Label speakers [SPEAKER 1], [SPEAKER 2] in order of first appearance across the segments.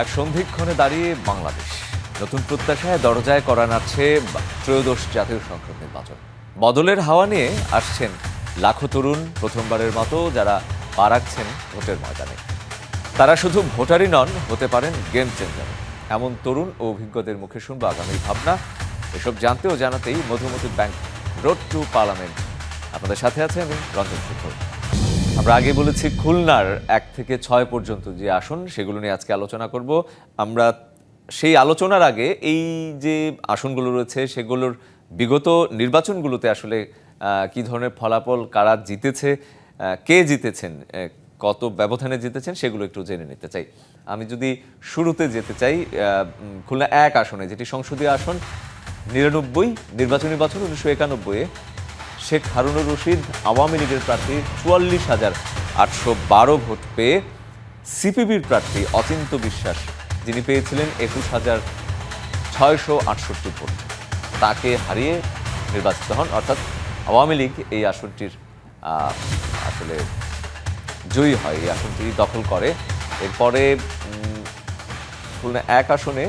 [SPEAKER 1] এক সন্ধিক্ষণে দাঁড়িয়ে বাংলাদেশ নতুন প্রত্যাশায় দরজায় করা নাড়ছে ত্রয়োদশ জাতীয় সংসদ নির্বাচন। বদলের হাওয়া নিয়ে আসছেন লাখো তরুণ, প্রথমবারের মতো যারা পা রাখছেন ভোটের ময়দানে। তারা শুধু ভোটারই নন, হতে পারেন গেম চেঞ্জার। এমন তরুণ ও অভিজ্ঞদের মুখে শুনবো আগামীর ভাবনা। এসব জানতে ও জানাতেই Madhumati bank road to parliament. আপনাদের সাথে আছে আমি রঞ্জন শুক্র। আমরা আগে বলেছি খুলনার 1 থেকে 6 পর্যন্ত যে আসন, সেগুলো নিয়ে আজকে আলোচনা করব। আমরা সেই আলোচনার আগে এই যে আসনগুলো রয়েছে সেগুলোর বিগত নির্বাচনগুলোতে আসলে কি ধরনের ফলাফল, কারা জিতেছে, কে জিতেছেন, কত ব্যবধানে জিতেছেন, সেগুলো একটু জেনে নিতে চাই। আমি যদি শুরুতে যেতে চাই খুলনা 1 আসনে, যেটি সংসদীয় আসন, 99 নির্বাচনী বছর 1991-এ শেখ হারুনুর রশিদ আওয়ামী লীগের প্রার্থী 44,812 ভোট পেয়ে সিপিবির প্রার্থী অচিন্ত বিশ্বাস, যিনি পেয়েছিলেন 21,668 ভোট, তাকে হারিয়ে নির্বাচিত হন। অর্থাৎ আওয়ামী লীগ এই আসনটির আসলে জয়ী হয়, এই আসনটি দখল করে। এরপরে খুলনা 1 আসনে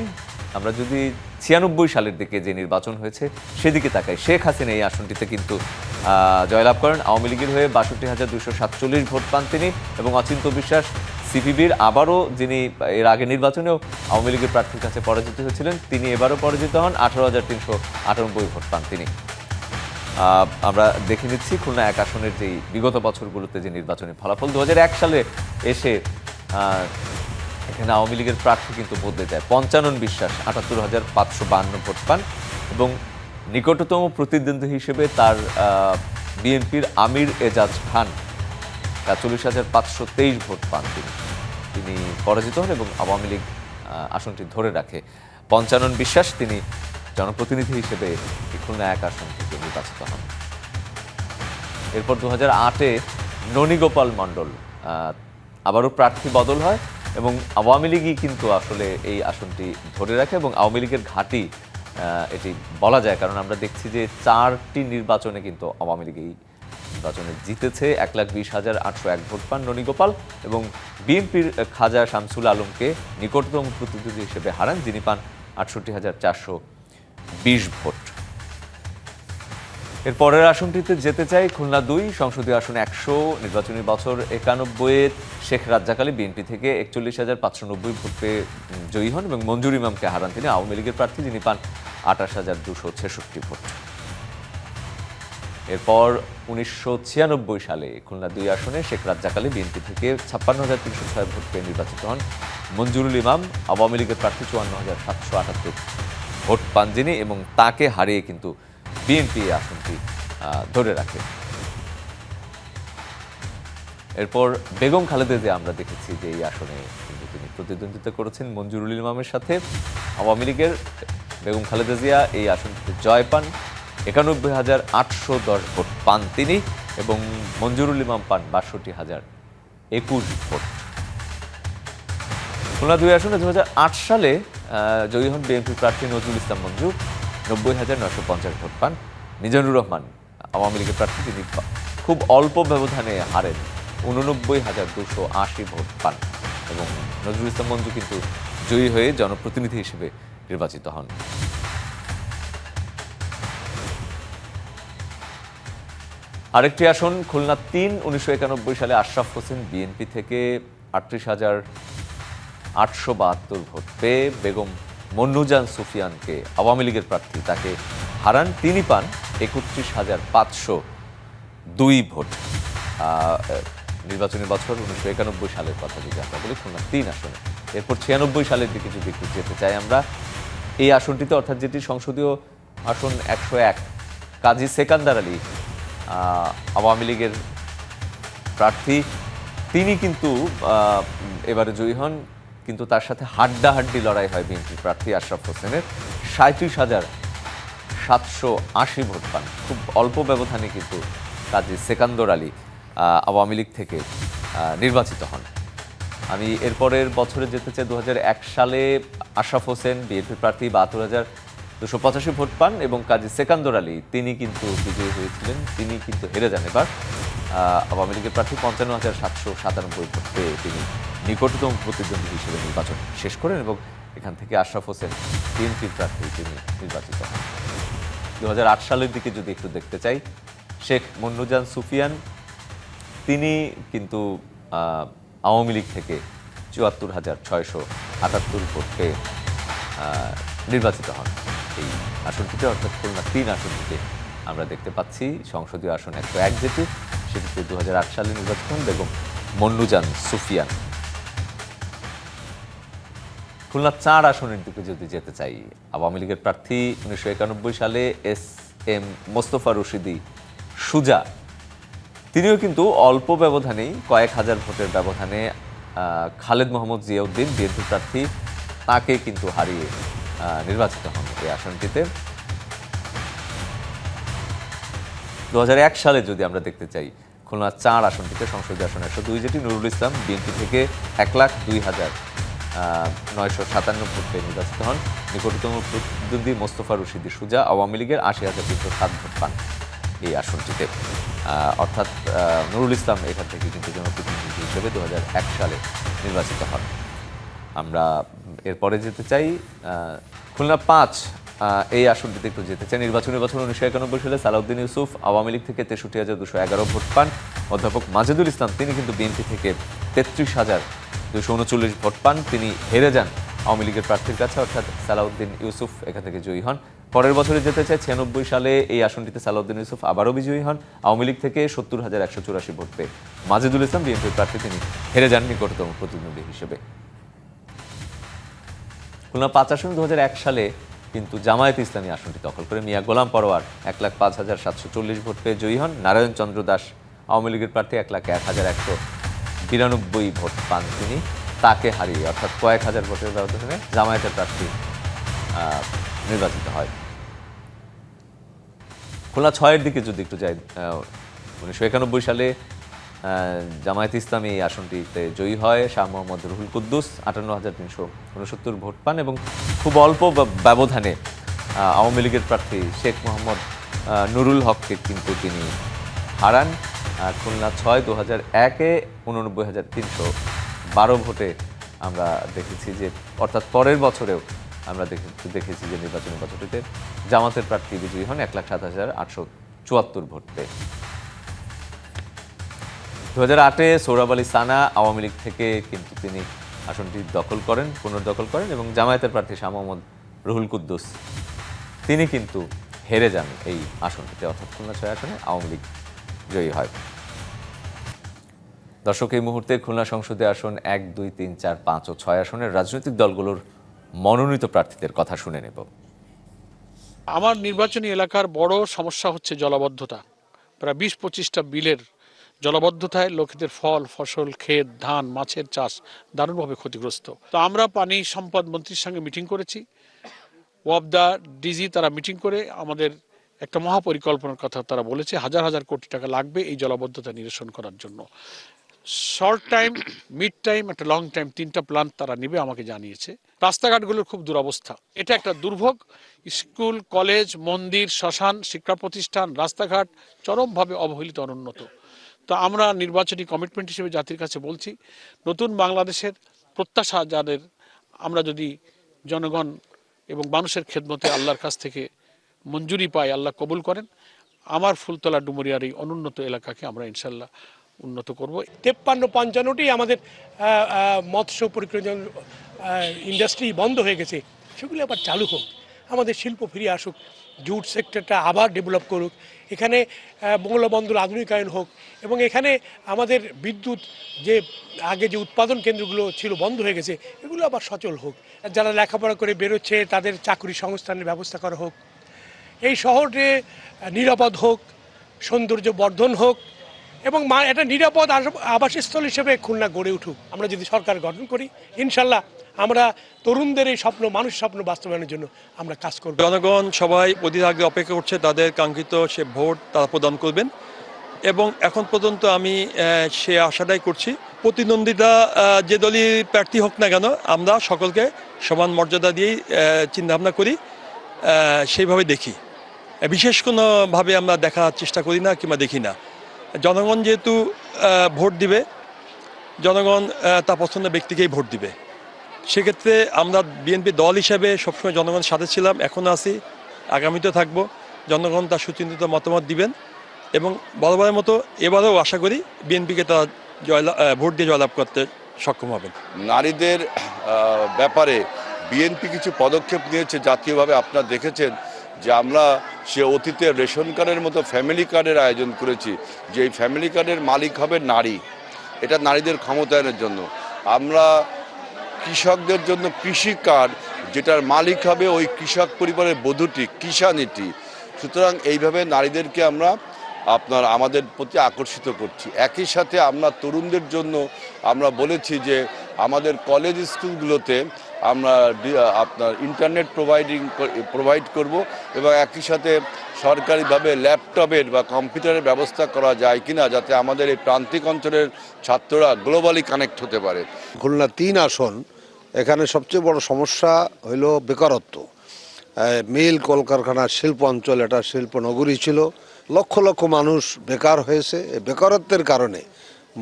[SPEAKER 1] আমরা যদি 96 সালের দিকে যে নির্বাচন হয়েছে সেদিকে তাকাই, শেখ হাসিনা এই আসনটিতে কিন্তু জয়লাভ করেন। আওয়ামী লীগের হয়ে 62,247 ভোট পান তিনি, এবং অচিন্ত বিশ্বাস সিপিবির আবারও, যিনি এর আগে নির্বাচনেও আওয়ামী লীগের প্রার্থীর কাছে পরাজিত হয়েছিলেন, তিনি এবারও পরাজিত হন, 18,398 ভোট পান তিনি। আমরা দেখে নিচ্ছি খুলনা 1 আসনের যেই বিগত বছরগুলোতে যে নির্বাচনী ফলাফল। 2001 সালে এসে এখানে আওয়ামী লীগের প্রার্থী কিন্তু বদলে যায়। পঞ্চানন বিশ্বাস 78,552 ভোট পান, এবং নিকটতম প্রতিদ্বন্দ্বী হিসেবে তার বিএনপির আমির এজাজ খান 43,523 ভোট পান তিনি পরাজিত হন, এবং আওয়ামী লীগ আসনটি ধরে রাখে। পঞ্চানন বিশ্বাস তিনি জনপ্রতিনিধি হিসেবে খুলনা 1 আসন থেকে নির্বাচিত হন। এরপর 2008-এ ননীগোপাল মণ্ডল, আবারও প্রার্থী বদল হয়, এবং আওয়ামী লীগই কিন্তু আসলে এই আসনটি ধরে রাখে, এবং আওয়ামী লীগের ঘাঁটি এটি বলা যায়, কারণ আমরা দেখছি যে 4টি নির্বাচনে কিন্তু আওয়ামী লীগ এই নির্বাচনে জিতেছে। 1,20,801 ভোট পান ননীগোপাল, এবং বিএনপির খাজা শামসুল আলমকে নিকটতম প্রতিদ্বন্দ্বী হিসেবে হারান, যিনি পান 68,420 ভোট। এর পরের আসনটিতে যেতে চাই খুলনা 2 সংসদীয় আসনে 100 নির্বাচনী বছর 91-এ শেখ রাজ্জাক আলী বিএনপি থেকে 41,590 ভোট পেয়ে জয়ী হন, এবং মঞ্জুর ইমামকে হারান তিনি, আওয়ামী লীগের প্রার্থী, যিনি পান 28,266 ভোট। এরপর 1996 সালে খুলনা 2 আসনে শেখ রাজ্জাক আলী বিএনপি থেকে 56,306 ভোট পেয়ে নির্বাচিত হন। মঞ্জুরুল ইমাম আওয়ামী লীগের প্রার্থী 54,778 ভোট পান যিনি, এবং তাকে হারিয়ে কিন্তু বিএনপি আসনটি ধরে রাখে। এরপর বেগম খালেদা জিয়া আমরা দেখেছি যে এই আসনে কিন্তু তিনি প্রতিদ্বন্দ্বিতা করেছেন মঞ্জুরুল ইমামের সাথে। আওয়ামী লীগের বেগম খালেদা জিয়া এই আসনটিতে জয় পান, 91,810 ভোট পান তিনি, এবং মঞ্জুরুল ইমাম পান 62,021 ভোট। খুলনা 2 আসনে 2008 সালে জয়ী হন বিএনপি প্রার্থী নজরুল ইসলাম মঞ্জু, 90,950 ভোট পান। মিজানুর রহমান আওয়ামী লীগের প্রার্থী, তিনি খুব অল্প ব্যবধানে হারেন, 89,280 ভোট পান, এবং নজরুল ইসলাম মঞ্জু কিন্তু জয়ী হয়ে জনপ্রতিনিধি হিসেবে নির্বাচিত হন। আরেকটি আসন খুলনা 3, 1991 সালে আশরাফ হোসেন বিএনপি থেকে 38,872 ভোট পেয়ে বেগম মন্নুজান সুফিয়ানকে, আওয়ামী লীগের প্রার্থী, তাকে হারান, তিনি পান 31,502 ভোট। নির্বাচনী বছর 1991 সালের কথা যদি আমরা বলি খুলনা 3 আসনে। এরপর 96 সালের দিকে যদি একটু যেতে চাই আমরা, এই আসনটিতে, অর্থাৎ যেটি সংসদীয় আসন 101, কাজী সেকান্দার আলী আওয়ামী লীগের প্রার্থী, তিনি কিন্তু এবারে জয়ী হন, কিন্তু তার সাথে হাড্ডাহাড্ডি লড়াই হয় বিএনপির প্রার্থী আশরাফ হোসেনের, 37,780 ভোট পান। খুব অল্প ব্যবধানে কিন্তু কাজী সেকান্দর আলী আওয়ামী লীগ থেকে নির্বাচিত হন। আমি এরপরের বছরে যেতে চাই 2001 সালে আশরাফ হোসেন বিএনপির প্রার্থী 72,285 ভোট পান, এবং কাজী সেকান্দর আলী তিনি কিন্তু বিজয়ী হয়েছিলেন, তিনি কিন্তু হেরে যান এবার। আওয়ামী লীগের প্রার্থী 55,797 ভোট পেয়ে তিনি নিকটতম প্রতিদ্বন্দ্বী হিসেবে নির্বাচন শেষ করেন এবং এখান থেকে আশরাফ হোসেন বিএনপির প্রার্থী তিনি নির্বাচিত হন। 2008 সালের দিকে যদি একটু দেখতে চাই, শেখ মন্নুজান সুফিয়ান তিনি কিন্তু আওয়ামী লীগ থেকে ৭৪,৬৭৮ ভোট পেয়ে নির্বাচিত হন এই আসনটিতে, অর্থাৎ খুলনা 3 আসনটিতে আমরা দেখতে পাচ্ছি সংসদীয় আসন 101 যেটি, সেটিতে 2008 সালে নির্বাচিত হন বেগম মন্নুজান সুফিয়ান। খুলনা 4 আসনের দিকে যদি যেতে চাই, আওয়ামী লীগের প্রার্থী 1991 সালে SM মোস্তফা রশিদি সুজা, তিনিও কিন্তু অল্প ব্যবধানেই কয়েক হাজার ভোটের ব্যবধানে খালেদ মোহাম্মদ জিয়াউদ্দিন বিএনপি প্রার্থী তাকে কিন্তু হারিয়ে নির্বাচিত হন এই আসনটিতে। 2001 সালে যদি আমরা দেখতে চাই, খুলনা 4 আসনটিতে সংসদীয় আসন 102 যেটি, নুরুল ইসলাম বিএনপি থেকে 1,02,957 ভোট পেয়ে নির্বাচিত হন। নিকটতম প্রতিদ্বন্দ্বী মোস্তফা রশিদি সুজা আওয়ামী লীগের 80,307 ভোট পান এই আসনটিতে, অর্থাৎ নুরুল ইসলাম এখান থেকে কিন্তু জনপ্রতিনিধি হিসেবে 2001 সালে নির্বাচিত হন। আমরা এরপরে যেতে চাই খুলনা 5 এই আসনটিতে একটু যেতে চাই। নির্বাচনী বছর 1991 সালে সালাউদ্দিন ইউসুফ আওয়ামী লীগ থেকে 63,211 ভোট পান। অধ্যাপক মাজেদুল ইসলাম তিনি কিন্তু বিএনপি থেকে 33,239 ভোট পান। তিনি হেরে যান আওয়ামী লীগের প্রার্থীর কাছে, অর্থাৎ সালাউদ্দিন ইউসুফ এখান থেকে জয়ী হন। পরের বছরে যেতে চাই 96 সালে এই আসনটিতে সালাউদ্দিন ইউসুফ আবারও বিজয়ী হন আওয়ামী লীগ থেকে 70,184 ভোট পেয়ে। মাজেদুল ইসলাম বিএনপির প্রার্থী তিনি হেরে যান নিকটতম প্রতিদ্বন্দ্বী হিসেবে। খুলনা 5 আসন 2001 সালে কিন্তু জামায়াতে ইসলামী আসনটি দখল করে মিয়া গোলাম পরোয়ার 1,05,740 ভোট পেয়ে জয়ী হন। নারায়ণ চন্দ্র দাস আওয়ামী লীগের প্রার্থী 1,01,192 ভোট পান তিনি, তাকে হারিয়ে, অর্থাৎ কয়েক হাজার ভোটের ব্যবধানে জামায়াতের প্রার্থী নির্বাচিত হয়। খুলনা 6-এর দিকে যদি একটু যাই, 1991 সালে জামায়াত ইসলামী এই আসনটিতে জয়ী হয় শাহ মোহাম্মদ রুহুল কুদ্দুস 58,369 ভোট পান এবং খুব অল্প ব্যবধানে আওয়ামী লীগের প্রার্থী শেখ মোহাম্মদ নুরুল হককে কিন্তু তিনি হারান। খুলনা 6 2001-এ 89,312 ভোটে আমরা দেখেছি যে, অর্থাৎ পরের বছরেও আমরা দেখেছি যে নির্বাচনী বছরটিতে জামাতের প্রার্থী বিজয়ী হন 1,07,874 ভোট পেয়ে। 2008-এ সৌরভ আলী সানা আওয়ামী লীগ থেকে কিন্তু তিনি আসনটি পুনর্দখল করেন এবং জামায়াতের প্রার্থী শাহ মোহাম্মদ রুহুল কুদ্দুস তিনি কিন্তু হেরে যান এই আসনটিতে, অর্থাৎ খুলনা 6 আসনে আওয়ামী লীগ জয়ী হয়। দর্শক, এই মুহূর্তে খুলনা সংসদীয় আসন 1, 2, 3, 4, 5 ও 6 আসনের রাজনৈতিক দলগুলোর মনোনীত প্রার্থীদের কথা শুনে নেব।
[SPEAKER 2] আমার নির্বাচনী এলাকার বড় সমস্যা হচ্ছে জলাবদ্ধতা। প্রায় 20-25টা বিলের জলাবদ্ধতায় লোকেদের ফল, ফসল, ক্ষেত, ধান, মাছের চাষ দারুণভাবে ক্ষতিগ্রস্ত। তো আমরা পানি সম্পদ মন্ত্রীর সঙ্গে মিটিং করেছি, ওয়াবদা ডিজি তারা মিটিং করে আমাদের একটা মহাপরিকল্পনার কথা তারা বলেছে। হাজার হাজার কোটি টাকা লাগবে এই জলাবদ্ধতা নিরসন করার জন্য। শর্ট টাইম, মিড টাইম, একটা লং টাইম, 3টা প্ল্যান তারা নেবে আমাকে জানিয়েছে। রাস্তাঘাটগুলোর খুব দুরবস্থা, এটা একটা দুর্ভোগ। স্কুল, কলেজ, মন্দির, শ্মশান, শিক্ষা প্রতিষ্ঠান, রাস্তাঘাট চরমভাবে অবহেলিত, অনুন্নত। তো আমরা নির্বাচনী কমিটমেন্ট হিসেবে জাতির কাছে বলছি, নতুন বাংলাদেশের প্রত্যাশা যাদের, আমরা যদি জনগণ এবং মানুষের খেদমতে আল্লাহর কাছ থেকে মঞ্জুরি পাই, আল্লাহ কবুল করেন, আমার ফুলতলা ডুমুরিয়ার এই অনুন্নত এলাকাকে আমরা ইনশাল্লাহ উন্নত করব।
[SPEAKER 3] 53-55টি আমাদের মৎস্য পরিক্রমণ ইন্ডাস্ট্রি বন্ধ হয়ে গেছে, সেগুলি আবার চালু হোক, আমাদের শিল্প ফিরে আসুক, জুট সেক্টরটা আবার ডেভেলপ করুক, এখানে বঙ্গবন্ধুর আধুনিকায়ন হোক এবং এখানে আমাদের বিদ্যুৎ যে আগে যে উৎপাদন কেন্দ্রগুলো ছিল বন্ধ হয়ে গেছে এগুলো আবার সচল হোক, যারা লেখাপড়া করে বেরোচ্ছে তাদের চাকরি সংস্থানের ব্যবস্থা করা হোক, এই শহরে নিরাপদ হোক, সৌন্দর্য বর্ধন হোক এবং একটা নিরাপদ আবাসস্থল হিসেবে খুলনা গড়ে উঠুক। আমরা যদি সরকার গঠন করি ইনশাল্লাহ আমরা তরুণদের এই স্বপ্ন, মানুষ স্বপ্ন বাস্তবায়নের জন্য আমরা কাজ করব।
[SPEAKER 4] জনগণ সবাই অধীর আগ্রহে অপেক্ষা করছে, তাদের কাঙ্ক্ষিত সে ভোট তারা প্রদান করবেন এবং এখন পর্যন্ত আমি সে আশাটাই করছি। প্রতিদ্বন্দ্বিতা যে দলই প্রার্থী হোক না কেন, আমরা সকলকে সমান মর্যাদা দিয়েই চিন্তাভাবনা করি, সেইভাবে দেখি। বিশেষ কোনোভাবে আমরা দেখার চেষ্টা করি না কিংবা দেখি না। জনগণ যেহেতু ভোট দিবে, জনগণ তার পছন্দের ব্যক্তিকেই ভোট দিবে। সেক্ষেত্রে আমরা বিএনপি দল হিসেবে সবসময় জনগণের সাথে ছিলাম, এখনও আছি, আগামীতেও থাকবো। জনগণ তার সুচিন্তিত মতামত দিবেন এবং বরাবরের মতো এবারেও আশা করি বিএনপিকে তারা ভোট দিয়ে জয়লাভ করতে সক্ষম হবেন।
[SPEAKER 5] নারীদের ব্যাপারে বিএনপি কিছু পদক্ষেপ নিয়েছে জাতীয়ভাবে। আপনারা দেখেছেন যে আমরা সে অতীতে রেশন কার্ডের মতো ফ্যামিলি কার্ডের আয়োজন করেছি, যে এই ফ্যামিলি কার্ডের মালিক হবে নারী। এটা নারীদের ক্ষমতায়নের জন্য। আমরা কৃষকদের জন্য কৃষি কার্ড, যেটার মালিক হবে ওই কৃষক পরিবারের বধূটি, কিষানীটি। সুতরাং এইভাবে নারীদেরকে আমরা আমাদের প্রতি আকর্ষিত করছি। একই সাথে আমরা তরুণদের জন্য আমরা বলেছি যে আমাদের কলেজ স্কুলগুলোতে আমরা ইন্টারনেট প্রোভাইড করব এবং একই সাথে সরকারিভাবে ল্যাপটপের বা কম্পিউটারের ব্যবস্থা করা যায় কিনা, যাতে আমাদের এই প্রান্তিক অঞ্চলের ছাত্ররা গ্লোবালি কানেক্ট হতে পারে।
[SPEAKER 6] খুলনা 3 আসন, এখানে সবচেয়ে বড় সমস্যা হইল বেকারত্ব। মিল কলকারখানা শিল্প অঞ্চল, এটা শিল্প নগরী ছিল, লক্ষ লক্ষ মানুষ বেকার হয়েছে। এই বেকারত্বের কারণে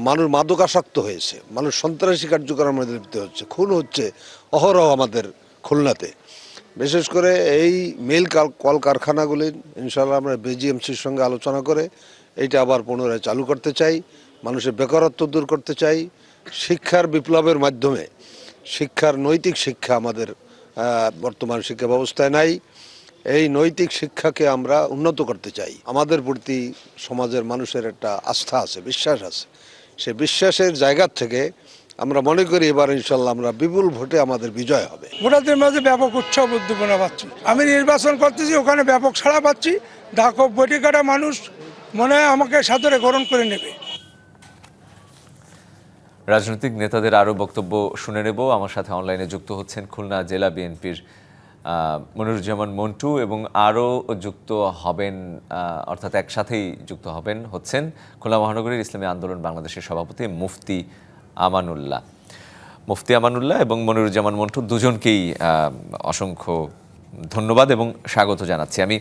[SPEAKER 6] মানুষ মাদকাসক্ত হয়েছে, মানুষ সন্ত্রাসী কার্যক্রমের মধ্যে লিপ্ত হচ্ছে, খুন হচ্ছে অহরহ আমাদের খুলনাতে। বিশেষ করে এই মিল কলকারখানাগুলি ইনশাআল্লাহ আমরা বিজিএমসির সঙ্গে আলোচনা করে এইটা আবার পুনরায় চালু করতে চাই, মানুষের বেকারত্ব দূর করতে চাই। শিক্ষার বিপ্লবের মাধ্যমে শিক্ষার নৈতিক শিক্ষা আমাদের বর্তমান শিক্ষা ব্যবস্থায় নাই। এই নৈতিক শিক্ষাকে আমরা উন্নত করতে চাই। আমাদের প্রতি সমাজের মানুষের একটা আস্থা আছে, বিশ্বাস আছে। সে বিশ্বাসের জায়গা থেকে আমরা মনে করি এবার ইনশাল্লাহ আমরা বিপুল ভোটে আমাদের বিজয় হবে।
[SPEAKER 7] ভোটারদের মাঝে ব্যাপক উৎসব উদ্দীপনা পাচ্ছি। আমি নির্বাচন করতেছি, ওখানে ব্যাপক সাড়া পাচ্ছি। দেখো বটি কাটা মানুষ মনে হয় আমাকে সাদরে গ্রহণ করে নেবে।
[SPEAKER 1] রাজনৈতিক নেতাদের আরও বক্তব্য শুনে নেব। আমার সাথে অনলাইনে যুক্ত হচ্ছেন খুলনা জেলা বিএনপির মনিরুজ্জামান মন্টু এবং আরও যুক্ত হবেন, অর্থাৎ একসাথেই যুক্ত হচ্ছেন খুলনা মহানগরীর ইসলামী আন্দোলন বাংলাদেশের সভাপতি মুফতি আমানুল্লাহ এবং মনিরুজ্জামান মন্টু, দুজনকেই অসংখ্য ধন্যবাদ এবং স্বাগত জানাচ্ছি। আমি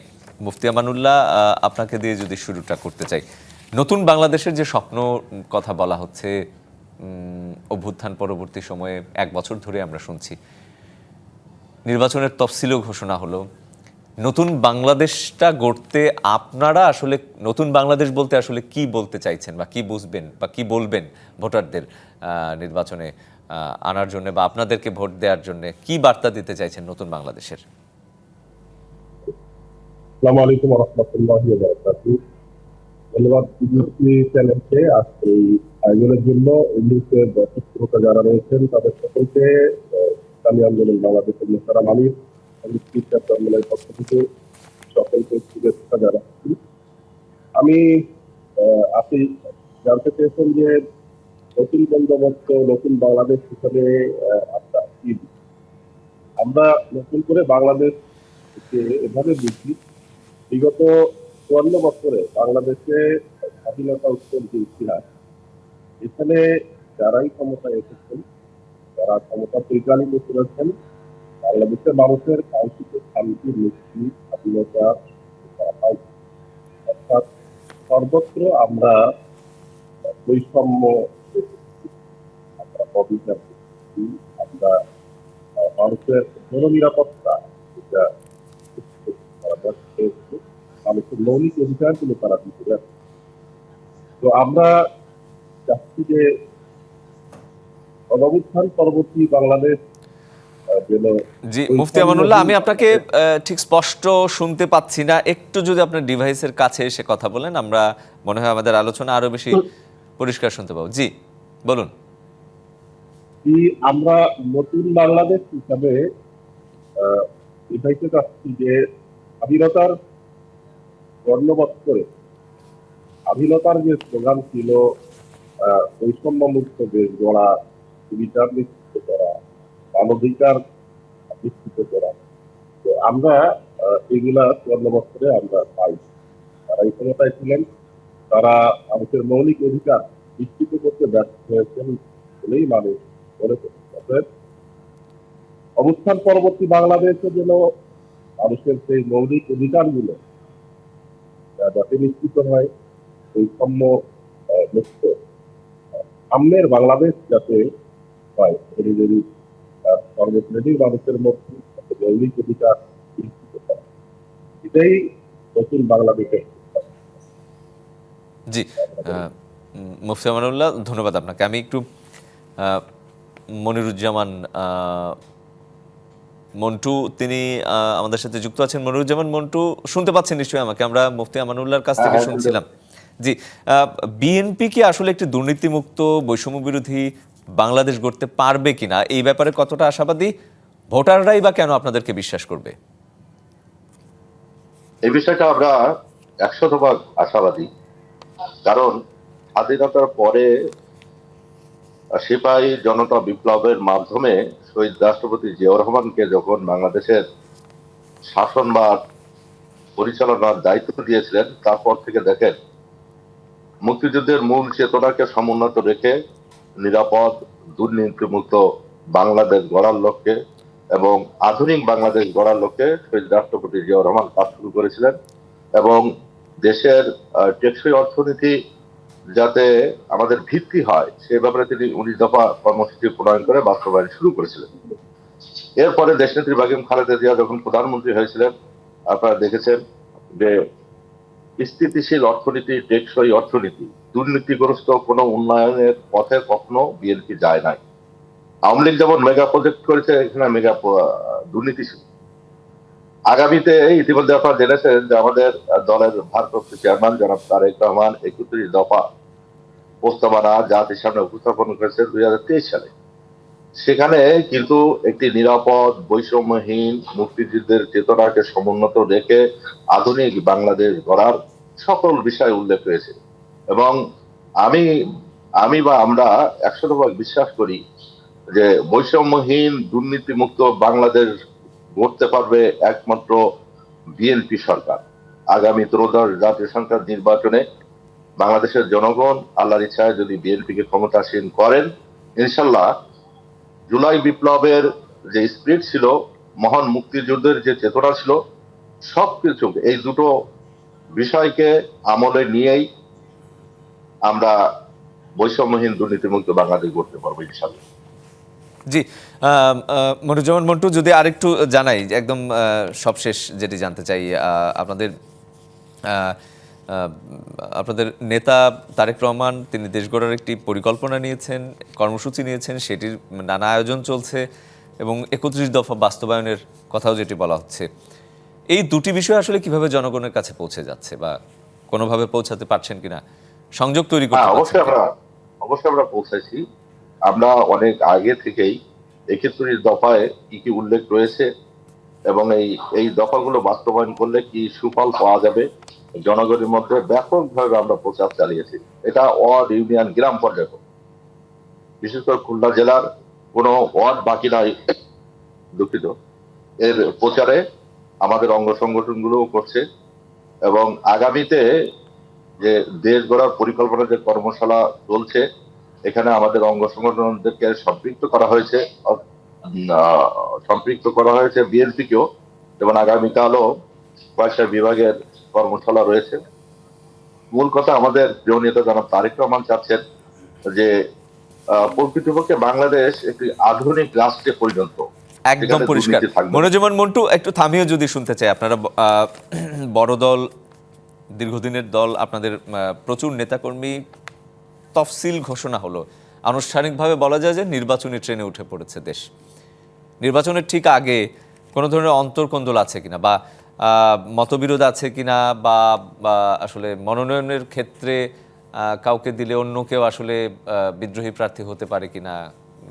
[SPEAKER 1] মুফতি আমানুল্লাহ, আপনাকে দিয়ে যদি শুরুটা করতে চাই, নতুন বাংলাদেশের যে স্বপ্ন কথা বলা হচ্ছে, অভ্যুত্থান পরবর্তী সময়ে 1 বছর ধরে আমরা শুনছি, নির্বাচনের তফসিলও ঘোষণা হলো। নতুন বাংলাদেশটা গড়তে আপনারা আসলে নতুন বাংলাদেশ বলতে আসলে কি বলতে চাইছেন বা কি বুঝবেন বা কি বলবেন ভোটারদের নির্বাচনে আনার জন্য বা আপনাদেরকে ভোট দেওয়ার জন্য কি বার্তা দিতে চাইছেন নতুন বাংলাদেশের?
[SPEAKER 8] আসসালামু আলাইকুম ওয়া রাহমাতুল্লাহি ওয়া বারাকাতুহু। ধন্যবাদ বিবিসি চ্যানেলকে আজকে এই আয়োজনের জন্য। এই মুহূর্তে দর্শক শ্রোতা যারা রয়েছেন তাদের সকলকে ইসলামী আন্দোলন বাংলাদেশের নেতারা মালিক আন্দোলনের পক্ষ থেকে সকলকে শুভেচ্ছা জানাচ্ছি। আমি আপনি জানতে চেয়েছেন যে নতুন বন্দোবস্ত, নতুন বাংলাদেশ হিসাবে আমরা নতুন করে বাংলাদেশকে এভাবে বুঝি, বিগত 54 বছরে বাংলাদেশে স্বাধীনতা উত্তর যে ইতিহাস, এখানে যারাই ক্ষমতায় এসেছেন, যারা ক্ষমতা পরিচালিত করেছেন, বাংলাদেশের মানুষের কাঙ্ক্ষিত শান্তি, মুক্তি, স্বাধীনতা অর্থাৎ সর্বত্র আমরা বৈষম্য, আমরা অবিচার করছি, আমরা মানুষের জননিরাপত্তা, যেটা মানুষের মৌলিক অধিকারগুলো তারা দিতে যাচ্ছে। তো আমরা চাচ্ছি যে অনবুত্থান পরবর্তী বাংলাদেশ যেন।
[SPEAKER 1] জি মুফতি আমানুল্লাহ, আমি আপনাকে ঠিক স্পষ্ট শুনতে পাচ্ছি না, একটু যদি আপনার ডিভাইসের কাছে এসে কথা বলেন, আমরা মনে হয় আমাদের আলোচনা আরো বেশি পরিষ্কার শুনতে পাবো। জি বলুন।
[SPEAKER 8] আমরা নতুন বাংলাদেশ হিসাবে এটাইতে চাচ্ছি যে স্বাধীনতার বর্ণবৎসরে স্বাধীনতার যে স্লোগান ছিল, বৈষম্য মুক্ত দেশ গড়া, বিচার নিশ্চিত করা, মানবাধিকার নিশ্চিত করা, তো আমরা এগুলা 54 বছরে আমরা পাই। তারা এই ক্ষমতায় ছিলেন, তারা মানুষের মৌলিক অধিকার নিশ্চিত করতে ব্যর্থ হয়েছেন বলেই মানুষ মনে করছে। অবস্থান পরবর্তী বাংলাদেশে যেন মানুষের সেই মৌলিক অধিকারগুলো যাতে নিশ্চিত হয়, বৈষম্য মুক্ত, সামনের বাংলাদেশ যাতে হয় যদি সর্বশ্রেণীর মানুষের মধ্যে একটা মৌলিক অধিকার নিশ্চিত করা। এটাই নতুন বাংলাদেশের
[SPEAKER 1] জি, মুফতি আমানুল্লাহ, ধন্যবাদ আপনাকে। আমি একটু মনিরুজ্জামান মন্টু, তিনি আমাদের সাথে যুক্ত আছেন। মনিরুজ্জামান মন্টু, শুনতে পাচ্ছেন নিশ্চয়ই আমাকে? আমরা মুফতি আমানুল্লাহর কাছ থেকে শুনছিলাম। জি, বিএনপি কি আসলে একটি দুর্নীতিমুক্ত বৈষম্য বিরোধী বাংলাদেশ গড়তে পারবে কিনা, এই ব্যাপারে কতটা আশাবাদী? ভোটাররাই বা কেন আপনাদেরকে বিশ্বাস করবে?
[SPEAKER 9] এই বিষয়টা আমরা 100% আশাবাদী। কারণ স্বাধীনতার পরে সিপাহী জনতা বিপ্লবের মাধ্যমে শহীদ রাষ্ট্রপতি জিয়াউর রহমানকে যখন বাংলাদেশের শাসনভার পরিচালনার দায়িত্ব দিয়েছিলেন, তারপর থেকে দেখেন মুক্তিযুদ্ধের মূল চেতনাকে সমুন্নত রেখে নিরাপদ, দুর্নীতিমুক্ত বাংলাদেশ গড়ার লক্ষ্যে এবং আধুনিক বাংলাদেশ গড়ার লক্ষ্যে শহীদ রাষ্ট্রপতি জিয়াউর রহমান কাজ শুরু করেছিলেন। এবং দেশের টেকসই অর্থনীতি যাতে আমাদের ভিত্তি হয় সে ব্যাপারে তিনি 19 দফা কর্মসূচি প্রণয়ন করে বাস্তবায়ন শুরু করেছিলেন। এরপরে দেশনেত্রী বেগম খালেদা জিয়া যখন প্রধানমন্ত্রী হয়েছিলেন, আপনারা দেখেছেন যে স্থিতিশীল অর্থনীতি, টেকসই অর্থনীতি, দুর্নীতিগ্রস্ত কোনো উন্নয়নের পথে কখনো বিএনপি যায় নাই। আওয়ামী লীগ যেমন মেগা প্রজেক্ট করেছে, এখানে মেগা দুর্নীতি ছিল। আগামীতে ইতিমধ্যে আপনারা জেনেছেন যে আমাদের দলের ভারপ্রাপ্ত চেয়ারম্যান জনাব তারেক রহমান 31 দফা প্রস্তাবনা জাতির সামনে উপস্থাপন করেছেন 2023 সালে। সেখানে কিন্তু একটি নিরাপদ, বৈষম্যহীন, মুক্তিযুদ্ধের চেতনাকে সমুন্নত রেখে আধুনিক বাংলাদেশ গড়ার সকল বিষয় উল্লেখ রয়েছে। এবং আমি বা আমরা 100% বিশ্বাস করি যে বৈষম্যহীন, দুর্নীতিমুক্ত বাংলাদেশ গড়তে পারবে একমাত্র বিএনপি সরকার। আগামী ত্রয়োদশ জাতীয় সংসদ নির্বাচনে বাংলাদেশের জনগণ আল্লাহর ইচ্ছায় যদি বিএনপিকে ক্ষমতাসীন করেন, ইনশাল্লাহ জুলাই বিপ্লবের যে স্পিরিট ছিল, মহান মুক্তিযুদ্ধের যে চেতনা ছিল, সবকিছু এই দুটো বিষয়কে আমলে নিয়েই আমরা বৈষম্যহীন, দুর্নীতিমুক্ত বাংলাদেশ গড়তে পারবো ইনশাল্লাহ।
[SPEAKER 1] জি, মনিরুজ্জামান মন্টু, যদি আরেকটু জানাই, একদম সবশেষ যেটি জানতে চাই, আপনাদের আপনাদের নেতা তারেক রহমান, তিনি দেশ গড়ার একটি পরিকল্পনা নিয়েছেন, কর্মসূচি নিয়েছেন, সেটির নানা আয়োজন চলছে এবং 31 দফা বাস্তবায়নের কথাও যেটি বলা হচ্ছে। এই দুটি বিষয় আসলে কিভাবে জনগণের কাছে পৌঁছে যাচ্ছে বা কোনোভাবে পৌঁছাতে পারছেন কিনা, সংযোগ তৈরি করতে পারছেন কিনা?
[SPEAKER 9] অবশ্যই আমরা পৌঁছাইছি। আমরা অনেক আগে থেকেই 31 দফায় কি কি উল্লেখ রয়েছে এবং এই দফাগুলো বাস্তবায়ন করলে কি সুফল পাওয়া যাবে জনগণের মধ্যে ব্যাপকভাবে আমরা প্রচার চালিয়েছি। এটা ওয়ার্ড, ইউনিয়ন, গ্রাম পর্যায়ে, বিশেষ করে খুলনা জেলার কোনো ওয়ার্ড বাকি নাই, দুঃখিত, এর প্রচারে আমাদের অঙ্গ সংগঠনগুলোও করছে। এবং আগামীতে যে দেশ গড়ার পরিকল্পনা যে কর্মশালা চলছে, এখানে আমাদের অঙ্গ সংগঠনদেরকে সম্পৃক্ত করা হয়েছে বিএনপিকেও। যেমন আগামীকালও কয়েকটা বিভাগের কর্মশালা রয়েছে। মূল কথা, আমাদের প্রিয় নেতা জনাব তারেক রহমান চাচ্ছেন যে প্রকৃতপক্ষে বাংলাদেশ একটি আধুনিক রাষ্ট্রে পরিণত।
[SPEAKER 1] একদম পরিষ্কার। মনিরুজ্জামান মন্টু, একটু থামিয়ে যদি শুনতে চাই, আপনারা বড় দল, দীর্ঘদিনের দল, আপনাদের প্রচুর নেতাকর্মী, তফসিল ঘোষণা হলো, আনুষ্ঠানিকভাবে বলা যায় যে নির্বাচনী ট্রেনে উঠে পড়েছে দেশ। নির্বাচনের ঠিক আগে কোনো ধরনের অন্তর্কন্দল আছে কিনা বা মতবিরোধ আছে কিনা বা আসলে মনোনয়নের ক্ষেত্রে কাউকে দিলে অন্য কেউ আসলে বিদ্রোহী প্রার্থী হতে পারে কিনা,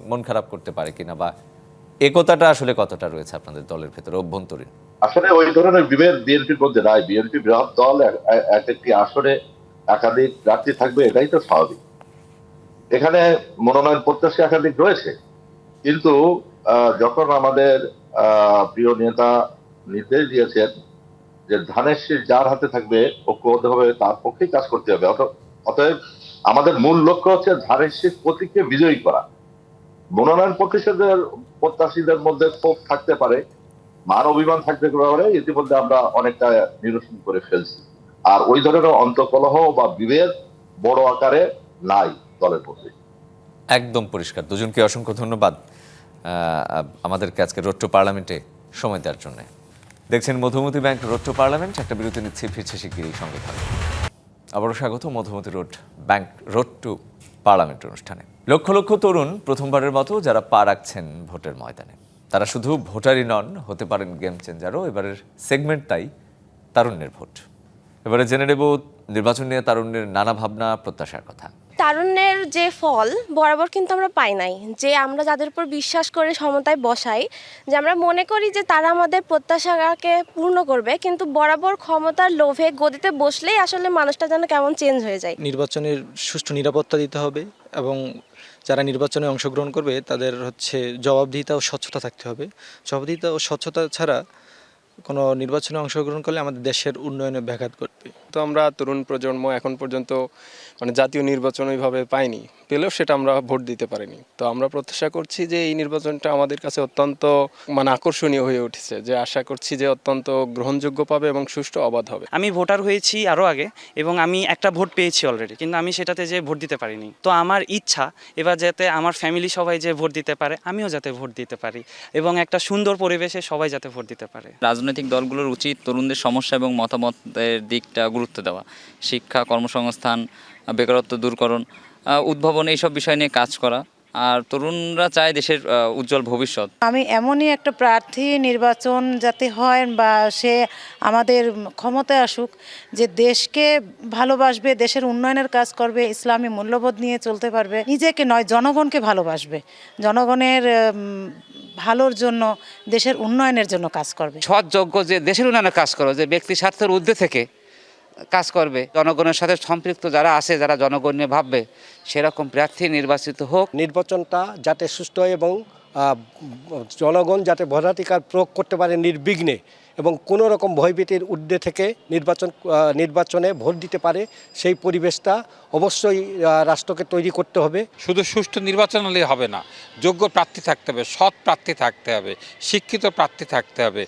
[SPEAKER 1] মন খারাপ করতে পারে কিনা, বা একতাটা আসলে কতটা রয়েছে আপনাদের দলের ভেতরে অভ্যন্তরীণ?
[SPEAKER 9] আসলে ওই ধরনের বিভেদ বিএনপির মধ্যে নাই। বিএনপি বৃহৎ দল, একটি আসনে একাধিক প্রার্থী থাকবে, এটাই তো স্বাভাবিক। এখানে মনোনয়ন প্রত্যাশী একাধিক রয়েছে, কিন্তু যখন আমাদের প্রিয় নেতা নির্দেশ দিয়েছেন যে ধানের শীষ যার হাতে থাকবে ঐক্যবদ্ধভাবে তার পক্ষেই কাজ করতে হবে, অতএব আমাদের মূল লক্ষ্য হচ্ছে ধানের শীষ প্রতীককে বিজয়ী করা। মনোনয়ন প্রত্যাশীদের মধ্যে ক্ষোভ থাকতে পারে, মান অভিমান থাকতে পারে, ইতিমধ্যে আমরা অনেকটা নিরসন করে ফেলছি। আর ওই ধরনের অন্তঃকলহ বা বিভেদ বড় আকারে নাই দলের মধ্যে।
[SPEAKER 1] একদম পরিষ্কার। দুজনকে অসংখ্য ধন্যবাদ আমাদেরকে আজকে রোড টু পার্লামেন্টে সময় দেওয়ার জন্য। দেখছেন Madhumati bank road to parliament. একটা বিরতি নিচ্ছি, ফিরছে শিগগিরই, সঙ্গে থাকবে। আবারও স্বাগত Madhumati bank road to parliament অনুষ্ঠানে। লক্ষ লক্ষ তরুণ প্রথমবারের মতো যারা পা রাখছেন ভোটের ময়দানে, তারা শুধু ভোটারই নন, হতে পারেন গেম চেঞ্জারও। এবারের সেগমেন্ট তাই তারুণ্যের ভোট। এবারে জেনে নেব নির্বাচন নিয়ে তারুণ্যের নানা ভাবনা, প্রত্যাশার কথা।
[SPEAKER 10] তারুণ্যের যে ফল বরাবর কিন্তু আমরা পাই নাই, যে আমরা যাদের উপর বিশ্বাস করে সমতায় বসাই, যে আমরা মনে করি যে তারা আমাদের প্রত্যাশাকে পূর্ণ করবে, কিন্তু বরাবর ক্ষমতার লোভে গদিতে বসলেই আসলে মানুষটা যেন কেমন চেঞ্জ হয়ে যায়।
[SPEAKER 11] নির্বাচনের সুষ্ঠু নিরাপত্তা দিতে হবে এবং যারা নির্বাচনে অংশগ্রহণ করবে তাদের জবাবদিহিতা ও স্বচ্ছতা থাকতে হবে। জবাবদিহিতা ও স্বচ্ছতা ছাড়া কোনো নির্বাচনে অংশগ্রহণ করলে আমাদের দেশের উন্নয়নে ব্যাঘাত ঘটবে।
[SPEAKER 12] তো আমরা তরুণ প্রজন্ম এখন পর্যন্ত জাতীয় নির্বাচন ওইভাবে পাইনি, পেলেও সেটা আমরা ভোট দিতে পারিনি। তো আমরা প্রত্যাশা করছি যে এই নির্বাচনটা আমাদের কাছে অত্যন্ত আকর্ষণীয় হয়ে উঠেছে, যে আশা করছি যে অত্যন্ত গ্রহণযোগ্য পাবে এবং সুষ্ঠু অবাধ হবে।
[SPEAKER 13] আমি ভোটার হয়েছি আরও আগে এবং আমি একটা ভোট পেয়েছি অলরেডি, কিন্তু আমি সেটাতে যে ভোট দিতে পারিনি। তো আমার ইচ্ছা এবার যাতে আমার ফ্যামিলি সবাই যে ভোট দিতে পারে, আমিও যাতে ভোট দিতে পারি এবং একটা সুন্দর পরিবেশে সবাই যাতে ভোট দিতে পারে।
[SPEAKER 14] রাজনৈতিক দলগুলোর উচিত তরুণদের সমস্যা এবং মতামতের দিকটা গুরুত্ব দেওয়া, শিক্ষা, কর্মসংস্থান, বেকারত্ব দূরকরণ, উদ্ভাবন, এইসব বিষয় নিয়ে কাজ করা। আর তরুণরা চায় দেশের উজ্জ্বল ভবিষ্যৎ।
[SPEAKER 15] আমি এমনই একটা প্রার্থী নির্বাচন যাতে হয় বা সে আমাদের ক্ষমতায় আসুক, যে দেশকে ভালোবাসবে, দেশের উন্নয়নের কাজ করবে, ইসলামী মূল্যবোধ নিয়ে চলতে পারবে, নিজেকে নয় জনগণকে ভালোবাসবে, জনগণের ভালোর জন্য, দেশের উন্নয়নের জন্য কাজ করবে।
[SPEAKER 16] সৎযোগ্য যে দেশের উন্নয়নের কাজ করবে, যে ব্যক্তি স্বার্থের ঊর্ধ্বে থেকে কাজ করবে, জনগণের সাথে সম্পৃক্ত যারা আছে, যারা জনগণ নিয়ে ভাববে, সেরকম প্রার্থী নির্বাচিত হোক।
[SPEAKER 17] নির্বাচনটা যাতে সুষ্ঠু হয় এবং জনগণ যাতে ভোটাধিকার প্রয়োগ করতে পারে নির্বিঘ্নে এবং কোনো রকম ভয়ভীতির ঊর্ধ্বে থেকে নির্বাচনে ভোট দিতে পারে, সেই পরিবেশটা অবশ্যই রাষ্ট্রকে তৈরি করতে হবে।
[SPEAKER 18] শুধু সুষ্ঠু নির্বাচন হলেই হবে না, যোগ্য প্রার্থী থাকতে হবে, সৎ প্রার্থী থাকতে হবে, শিক্ষিত প্রার্থী থাকতে হবে।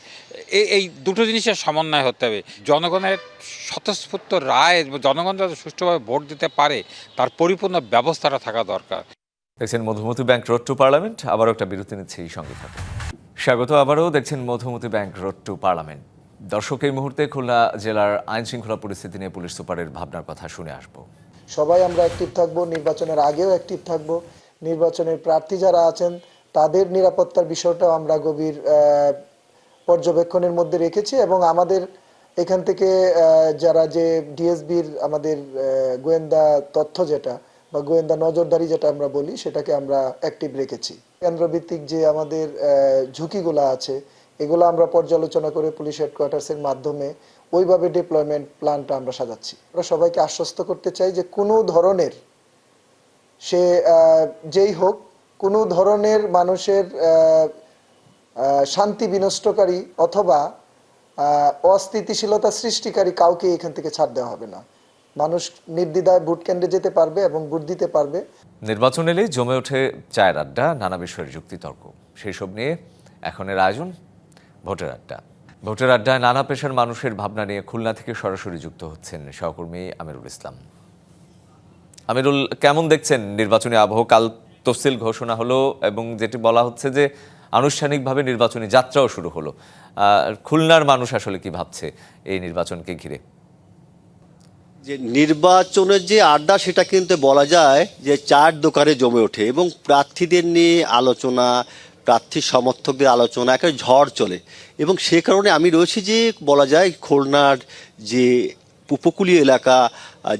[SPEAKER 18] এই দুটো জিনিসের সমন্বয় হতে হবে। জনগণের স্বতঃস্ফূর্ত রায়, জনগণ যাতে সুষ্ঠুভাবে ভোট দিতে পারে, তার পরিপূর্ণ ব্যবস্থাটা থাকা দরকার।
[SPEAKER 1] দেখছেন Madhumati bank road to parliament. আবারও একটা বিরতি নিচ্ছে, এই সঙ্গে থাকে। স্বাগত। আবারও দেখছেন Madhumati bank road to parliament. দর্শক, এই মুহূর্তে খুলনা জেলার আইন শৃঙ্খলা পরিস্থিতি নিয়ে পুলিশ সুপারের ভাবনার কথা শুনে আসবো।
[SPEAKER 19] সবাই আমরা অ্যাক্টিভ থাকবো, নির্বাচনের আগেও অ্যাক্টিভ থাকবো। নির্বাচনের প্রার্থী যারা আছেন তাদের নিরাপত্তার বিষয়টাও আমরা গভীর পর্যবেক্ষণের মধ্যে রেখেছি এবং আমাদের এখান থেকে যারা যে ডিএসবির আমাদের গোয়েন্দা তথ্য যেটা বা গোয়েন্দা নজরদারি যেটা আমরা বলি, সেটাকে আমরা অ্যাক্টিভ রেখেছি। কেন্দ্রভিত্তিক যে আমাদের ঝুঁকিগুলো আছে, এগুলো আমরা পর্যালোচনা করে পুলিশ হেডকোয়ার্টার্সের মাধ্যমে ওইভাবে ডিপ্লয়মেন্ট প্ল্যানটা আমরা সাজাচ্ছি। আমরা সবাইকে আশ্বস্ত করতে চাই যে কোনো ধরনের, সে যেই হোক, কোনো ধরনের মানুষের শান্তি বিনষ্টকারী অথবা অস্থিতিশীলতা সৃষ্টিকারী কাউকে এখান থেকে ছাড় দেওয়া হবে না। মানুষ নির্দ্বিধায় ভোট কেন্দ্রে যেতে পারবে এবং ভোট দিতে পারবে।
[SPEAKER 1] নির্বাচন এলেই জমে ওঠে চায়ের আড্ডা, নানা বিষয়ের যুক্তিতর্ক। সেই সব নিয়ে এখনের আয়োজন ভোটের আড্ডা। ভোটের আড্ডায় নানা পেশার মানুষের ভাবনা নিয়ে খুলনা থেকে সরাসরি যুক্ত হচ্ছেন সহকর্মী আমিরুল ইসলাম। আমিরুল, কেমন দেখছেন নির্বাচনী আবহ? কাল তফসিল ঘোষণা হলো এবং যেটি বলা হচ্ছে যে আনুষ্ঠানিকভাবে নির্বাচনী যাত্রাও শুরু হলো। খুলনার মানুষ আসলে কি ভাবছে এই নির্বাচনকে ঘিরে?
[SPEAKER 20] যে নির্বাচনের যে আড্ডা, সেটা কিন্তু বলা যায় যে চার দোকানে জমে ওঠে এবং প্রার্থীদের নিয়ে আলোচনা, প্রার্থী সমর্থকদের আলোচনা, একটা ঝড় চলে এবং সে কারণে আমি রয়েছি যে বলা যায় খুলনার যে উপকূলীয় এলাকা,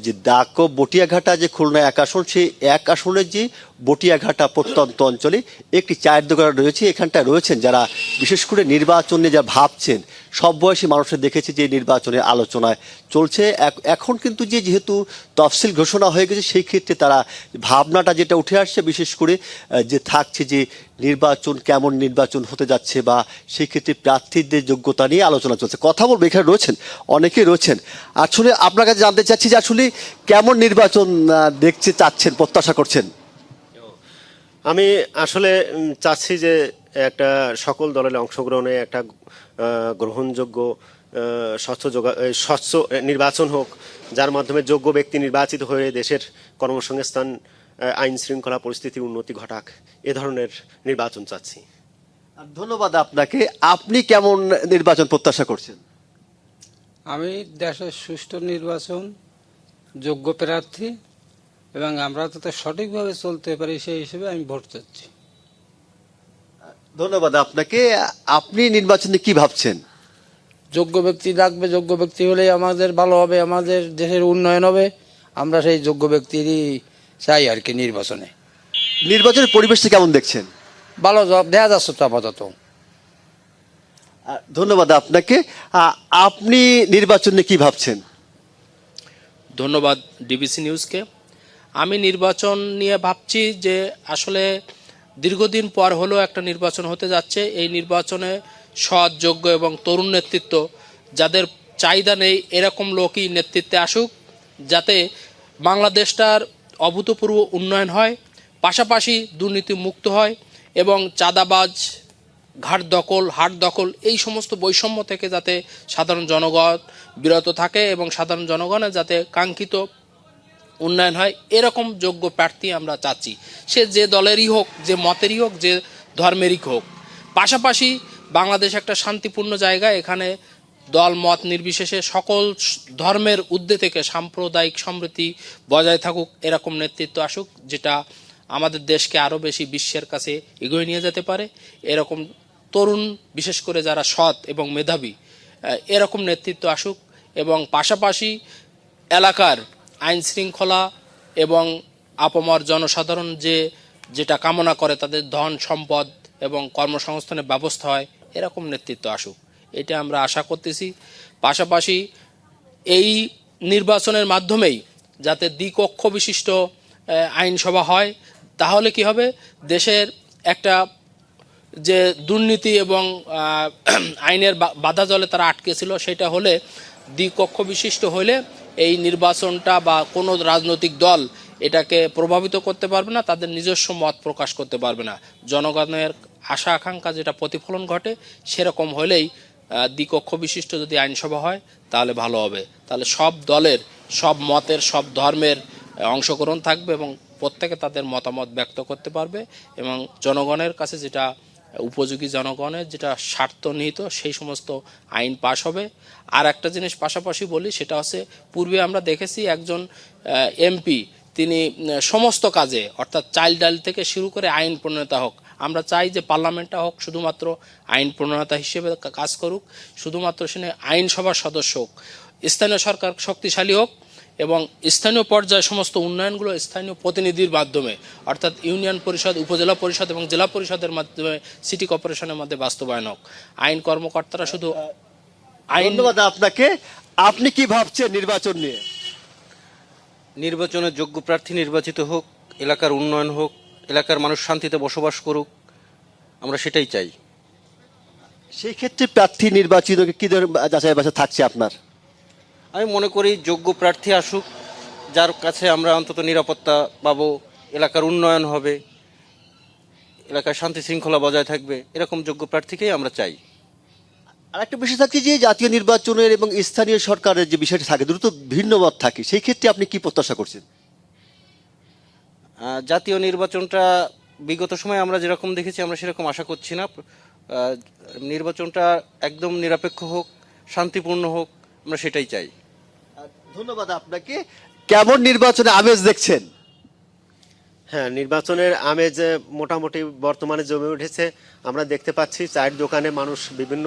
[SPEAKER 20] যে দাকব বটিয়াঘাটা যে খুলনা এক আসন, সেই এক আসনের যে বটিয়াঘাটা প্রত্যন্ত অঞ্চলে একটি চায়ের দোকান রয়েছে। এখানটায় রয়েছেন যারা বিশেষ করে নির্বাচন নিয়ে যা ভাবছেন, সব বয়সী মানুষের দেখেছি যে নির্বাচনের আলোচনায় চলছে। এখন কিন্তু যেহেতু তফসিল ঘোষণা হয়ে গেছে, সেই ক্ষেত্রে তারা ভাবনাটা যেটা উঠে আসছে বিশেষ করে যে থাকছে যে নির্বাচন কেমন নির্বাচন হতে যাচ্ছে বা সেই ক্ষেত্রে প্রার্থীদের যোগ্যতা নিয়ে আলোচনা চলছে। কথা বলবো, এখানে রয়েছেন অনেকেই রয়েছেন। আসলে আপনার কাছে জানতে চাচ্ছি যে আসলে কেমন নির্বাচন দেখতে চাচ্ছেন, প্রত্যাশা করছেন?
[SPEAKER 21] আমি আসলে চাচ্ছি যে একটা সকল দলের অংশগ্রহণে একটা গ্রহণযোগ্য স্বচ্ছ নির্বাচন হোক, যার মাধ্যমে যোগ্য ব্যক্তি নির্বাচিত হয়ে দেশের কর্মসংস্থান আইন শৃঙ্খলা পরিস্থিতি উন্নতি ঘটাক, এ ধরনের নির্বাচন চাচ্ছি।
[SPEAKER 20] আর ধন্যবাদ আপনাকে। আপনি কেমন নির্বাচন প্রত্যাশা করছেন?
[SPEAKER 2] আমি দেশের সুষ্ঠু নির্বাচন, যোগ্য প্রার্থী এবং আমরা যাতে সঠিকভাবে চলতে পারি সেই হিসেবে আমি ভোট চাচ্ছি।
[SPEAKER 20] ধন্যবাদ আপনাকে। আপনি নির্বাচনে কি ভাবছেন?
[SPEAKER 2] যোগ্য ব্যক্তি লাগবে, যোগ্য ব্যক্তি হলেই আমাদের ভালো হবে, আমাদের দেশের উন্নয়ন হবে। আমরা সেই যোগ্য ব্যক্তিরই চাই আর কি নির্বাচনে।
[SPEAKER 20] নির্বাচনের পরিবেশটা কেমন দেখছেন?
[SPEAKER 2] ভালো জবাব দেওয়া যাচ্ছে তো আপাতত।
[SPEAKER 20] ধন্যবাদ আপনাকে। আপনি নির্বাচনে কি ভাবছেন?
[SPEAKER 22] ধন্যবাদ ডিবিসি নিউজকে। আমি নির্বাচন নিয়ে ভাবছি যে আসলে দীর্ঘদিন পর হলেও একটা নির্বাচন হতে যাচ্ছে। এই নির্বাচনে সৎ, যোগ্য এবং তরুণ নেতৃত্ব, যাদের চাহিদা নেই এরকম লোকই নেতৃত্বে আসুক, যাতে বাংলাদেশটার অভূতপূর্ব উন্নয়ন হয়, পাশাপাশি দুর্নীতি মুক্ত হয় এবং চাঁদাবাজ, ঘাট দখল, হাট দখল এই সমস্ত বৈষম্য থেকে যাতে সাধারণ জনগণ বিরত থাকে এবং সাধারণ জনগণের যাতে কাঙ্ক্ষিত উন্নয়ন হয়, এরকম যোগ্য প্রার্থী আমরা চাচ্ছি। সে যে দলেরই হোক, যে মতেরই হোক, যে ধর্মেরই হোক। পাশাপাশি বাংলাদেশ একটা শান্তিপূর্ণ জায়গা, এখানে দল মত নির্বিশেষে সকল ধর্মের ঊর্ধ্বে থেকে সাম্প্রদায়িক সম্প্রীতি বজায় থাকুক, এরকম নেতৃত্ব আসুক, যেটা আমাদের দেশকে আরও বেশি বিশ্বের কাছে এগিয়ে নিয়ে যেতে পারে। এরকম তরুণ, বিশেষ করে যারা সৎ এবং মেধাবী, এরকম নেতৃত্ব আসুক এবং পাশাপাশি এলাকার আইন শৃঙ্খলা এবং আপামর জনসাধারণ যেটা কামনা করে তাদের ধন সম্পদ এবং কর্মসংস্থানের ব্যবস্থা হয়, এরকম নেতৃত্ব আসুক, এটা আমরা আশা করতেছি। পাশাপাশি এই নির্বাচনের মাধ্যমেই যাতে দ্বিকক্ষ বিশিষ্ট আইনসভা হয়, তাহলে কি হবে, দেশের একটা যে দুর্নীতি এবং আইনের বাধা জলে তারা আটকে ছিল, সেটা হলে দ্বিকক্ষ বিশিষ্ট হলে এই নির্বাচনটা বা কোনো রাজনৈতিক দল এটাকে প্রভাবিত করতে পারবে না, তাদের নিজস্ব মত প্রকাশ করতে পারবে না। জনগণের আশা আকাঙ্ক্ষা যেটা প্রতিফলন ঘটে, সেরকম হলেই দ্বিকক্ষ বিশিষ্ট যদি আইনসভা হয় তাহলে ভালো হবে। তাহলে সব দলের, সব মতের, সব ধর্মের অংশগ্রহণ থাকবে এবং প্রত্যেকে তাদের মতামত ব্যক্ত করতে পারবে এবং জনগণের কাছে যেটা উপযোগী, জনগণের যেটা স্বার্থ নিহিত, সেই সমস্ত আইন পাশ হবে। আর একটা জিনিস পাশাপাশি বলি, সেটা হচ্ছে পূর্বে আমরা দেখেছি একজন এমপি তিনি সমস্ত কাজে, অর্থাৎ চাল ডাল থেকে শুরু করে আইন প্রণেতা হোক, আমরা চাই যে পার্লামেন্টটা হোক শুধুমাত্র আইন প্রণেতা হিসেবে কাজ করুক, শুধুমাত্র সেখানে আইনসভার সদস্য হোক, স্থানীয় সরকার শক্তিশালী হোক এবং স্থানীয় পর্যায়ে সমস্ত উন্নয়নগুলো স্থানীয় প্রতিনিধির মাধ্যমে, অর্থাৎ ইউনিয়ন পরিষদ, উপজেলা পরিষদ এবং জেলা পরিষদের মাধ্যমে, সিটি কর্পোরেশনের মধ্যে বাস্তবায়ন হোক। আইন কর্মকর্তারা শুধু আইন।
[SPEAKER 20] ধন্যবাদ আপনাকে। আপনি কি ভাবছেন নির্বাচন নিয়ে?
[SPEAKER 2] নির্বাচনে যোগ্য প্রার্থী নির্বাচিত হোক, এলাকার উন্নয়ন হোক, এলাকার মানুষ শান্তিতে বসবাস করুক, আমরা সেটাই চাই।
[SPEAKER 20] সেই ক্ষেত্রে প্রার্থী নির্বাচিত কি ধরনের যাচাই বাছাই থাকছে আপনার?
[SPEAKER 2] আমি মনে করি যোগ্য প্রার্থী আসুক, যার কাছে আমরা অন্তত নিরাপত্তা পাবো, এলাকার উন্নয়ন হবে, এলাকার শান্তি শৃঙ্খলা বজায় থাকবে, এরকম যোগ্য প্রার্থীকেই আমরা চাই।
[SPEAKER 20] আর একটা বিষয় থাকছে যে জাতীয় নির্বাচনের এবং স্থানীয় সরকারের যে বিষয়টি থাকে, দ্রুত ভিন্ন মত থাকে, সেই ক্ষেত্রে আপনি কি প্রত্যাশা করছেন?
[SPEAKER 2] জাতীয় নির্বাচনটা বিগত সময়ে আমরা যেরকম দেখেছি আমরা সেরকম আশা করছি না। নির্বাচনটা একদম নিরপেক্ষ হোক, শান্তিপূর্ণ হোক, আমরা সেটাই চাই।
[SPEAKER 20] ধন্যবাদ আপনাকে। কেমন নির্বাচনে আমেজ দেখছেন?
[SPEAKER 21] হ্যাঁ, নির্বাচনের আমেজ মোটামুটি বর্তমানে জমে উঠেছে। আমরা দেখতে পাচ্ছি চায়ের দোকানে মানুষ বিভিন্ন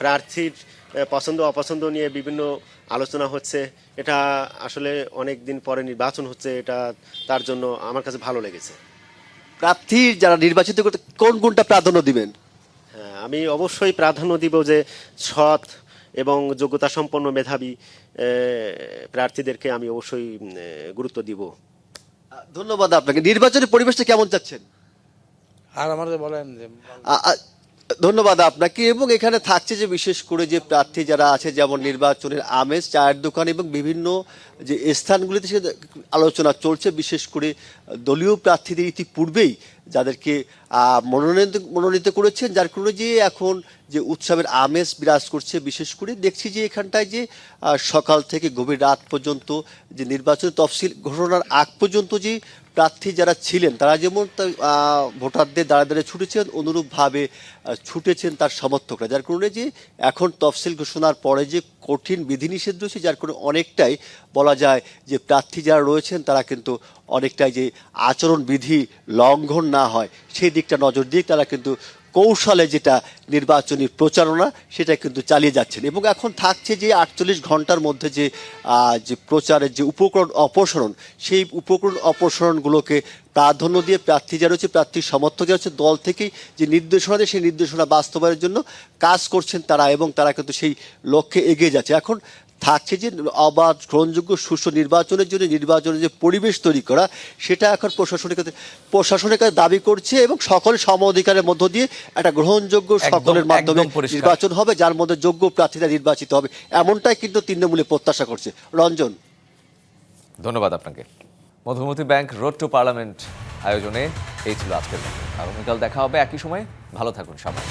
[SPEAKER 21] প্রার্থীর পছন্দ অপছন্দ নিয়ে বিভিন্ন আলোচনা হচ্ছে। এটা আসলে অনেক দিন পরে নির্বাচন হচ্ছে, এটা তার জন্য আমার কাছে ভালো লেগেছে।
[SPEAKER 20] প্রার্থী যারা নির্বাচিত করতে কোন গুণটা প্রাধান্য দিবেন?
[SPEAKER 21] হ্যাঁ, আমি অবশ্যই প্রাধান্য দিব যে সৎ এবং যোগ্যতা সম্পন্ন মেধাবী প্রার্থীদেরকে আমি অবশ্যই গুরুত্ব দিব।
[SPEAKER 20] ধন্যবাদ আপনাকে। নির্বাচনের পরিবেশটা কেমন চাচ্ছেন?
[SPEAKER 2] আর আমাদের বলেন যে
[SPEAKER 20] ধন্যবাদ আপনাকে। এবং এখানে থাকছে যে বিশেষ করে যে প্রার্থী যারা আছে, যেমন নির্বাচনের আমেজ, চায়ের দোকান এবং বিভিন্ন যে স্থানগুলিতে সে আলোচনা চলছে, বিশেষ করে দলীয় প্রার্থীদের ইতিপূর্বেই যাদেরকে মনোনীত করেছেন, যার কারণে যে এখন যে উৎসবের আমেজ বিরাজ করছে। বিশেষ করে দেখছি যে এখানটায় যে সকাল থেকে গভীর রাত পর্যন্ত যে নির্বাচনের তফসিল ঘোষণার আগ পর্যন্ত যে প্রার্থী যারা ছিলেন তারা যেমন ভোটারদের দাঁড়া দাঁড়িয়ে ছুটেছেন, অনুরূপভাবে ছুটেছেন তার সমর্থকরা, যার কারণে যে এখন তফসিল ঘোষণার পরে যে কঠিন বিধিনিষেধ রয়েছে, যার কারণে অনেকটাই বলা যায় যে প্রার্থী যারা রয়েছেন তারা কিন্তু অনেকটাই যে আচরণবিধি লঙ্ঘন না হয় সেই দিকটা নজর দিয়ে তারা কিন্তু কৌশলে যেটা নির্বাচনী প্রচারণা সেটা কিন্তু চালিয়ে যাচ্ছেন। এবং এখন থাকছে যে 48 ঘন্টার মধ্যে যে প্রচারের যে উপকরণ অপসারণ, সেই উপকরণ অপসারণগুলোকে প্রাধান্য দিয়ে প্রার্থী যারা রয়েছে, প্রার্থীর সমর্থক যারা রয়েছে, দল থেকেই যে নির্দেশনা দেয় সেই নির্দেশনা বাস্তবায়নের জন্য কাজ করছেন তারা, এবং তারা কিন্তু সেই লক্ষ্যে এগিয়ে যাচ্ছে। এখন থাকছে যে অবাধ, গ্রহণযোগ্য, সুষ্ঠু নির্বাচনের জন্য নির্বাচনের যে পরিবেশ তৈরি করা, সেটা এখন প্রশাসনের কাছে দাবি করছে, এবং সকলের সম অধিকারের মধ্য দিয়ে একটা গ্রহণযোগ্য সকলের মাধ্যমে নির্বাচন হবে, যার মধ্যে যোগ্য প্রার্থীরা নির্বাচিত হবে, এমনটাই কিন্তু তৃণমূলে প্রত্যাশা করছে। রঞ্জন,
[SPEAKER 1] ধন্যবাদ আপনাকে। Madhumati bank road to parliament আয়োজনে এই ছিল আজকের মতো। আগামীকাল দেখা হবে একই সময়। ভালো থাকুন সবাই।